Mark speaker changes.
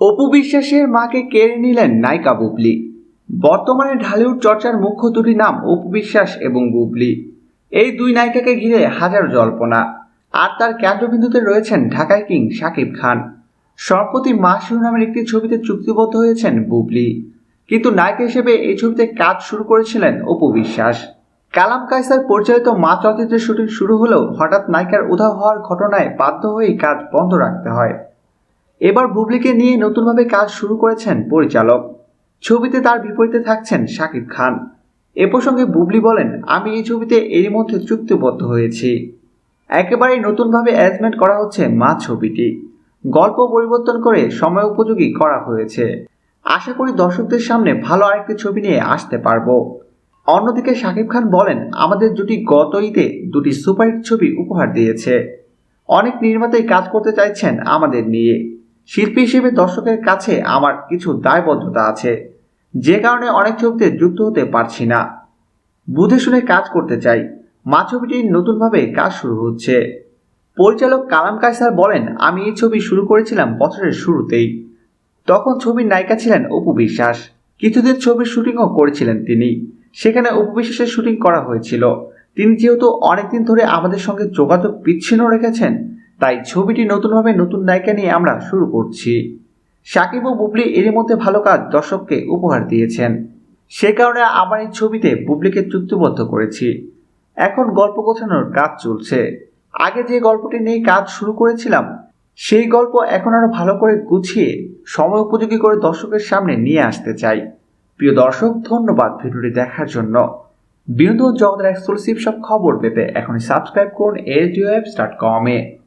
Speaker 1: অপু বিশ্বাসের মাকে কেড়ে নিলেন নায়িকা বুবলি। বর্তমানে ঢালিউড চর্চার মুখ্য দুটি নাম অপু বিশ্বাস এবং বুবলি। এই দুই নায়িকাকে ঘিরে হাজার জল্পনা। আর তার কেন্দ্রবিন্দুতে রয়েছেন ঢাকাই কিং শাকিব খান। সম্প্রতি মা শিরোনামের একটি ছবিতে চুক্তিবদ্ধ হয়েছেন বুবলি, কিন্তু নায়িকা হিসেবে এই ছবিতে কাজ শুরু করেছিলেন অপু বিশ্বাস। কালাম কায়সার পরিচালিত মা চলচ্চিত্রের শুটিং শুরু হলেও হঠাৎ নায়িকার উধাও হওয়ার ঘটনায় বাধ্য হয়েই কাজ বন্ধ রাখতে হয়। এবার বুবলিকে নিয়ে নতুনভাবে কাজ শুরু করেছেন পরিচালক। ছবিতে তার বিপরীতে থাকছেন শাকিব খান। এ প্রসঙ্গে বুবলি বলেন, আমি এই ছবিতে এরই মধ্যে চুক্তিবদ্ধ হয়েছি। একেবারেই নতুনভাবে অ্যারেঞ্জমেন্ট করা হচ্ছে মা ছবিটি। গল্প পরিবর্তন করে সময় উপযোগী করা হয়েছে। আশা করি দর্শকদের সামনে ভালো আরেকটি ছবি নিয়ে আসতে পারবো। অন্যদিকে শাকিব খান বলেন, আমাদের জুটি গত ঈদে দুটি সুপারহিট ছবি উপহার দিয়েছে। অনেক নির্মাতাই কাজ করতে চাইছেন আমাদের নিয়ে। শিল্পী হিসেবে দর্শকের কাছে আমার কিছু দায়বদ্ধতা আছে, যে কারণে অনেক ছবিতে যুক্ত হতে পারছি না। বুঝে শুনে কাজ করতে চাই। মা ছবিটির নতুনভাবে কাজ শুরু হচ্ছে। পরিচালক কালাম কায়সার বলেন, আমি এই ছবি শুরু করেছিলাম বছরের শুরুতেই। তখন ছবির নায়িকা ছিলেন অপু বিশ্বাস। কিছুদিন ছবির শুটিংও করেছিলেন তিনি। সেখানে অপু বিশ্বাসের শুটিং করা হয়েছিল। তিনি যেহেতু অনেকদিন ধরে আমাদের সঙ্গে যোগাযোগ বিচ্ছিন্ন রেখেছেন, তাই ছবিটি নতুনভাবে নতুন নায়িকা নিয়ে আমরা শুরু করছি। শাকিব ও বুবলি এরই মধ্যে ভালো কাজ দর্শককে উপহার দিয়েছেন। সে কারণে আমার এই ছবিতে বুবলিকে চুক্তিবদ্ধ করেছি। এখন গল্প গোছানোর কাজ চলছে। আগে যে গল্পটি নিয়ে কাজ শুরু করেছিলাম, সেই গল্প এখন আরো ভালো করে গুছিয়ে সময় উপযোগী করে দর্শকের সামনে নিয়ে আসতে চাই। প্রিয় দর্শক, ধন্যবাদ ভিডিওটি দেখার জন্য। বিনোদন জগতের এক্সক্লুসিভ সব খবর পেতে এখনই সাবস্ক্রাইব করুন ASDOapps.com-এ।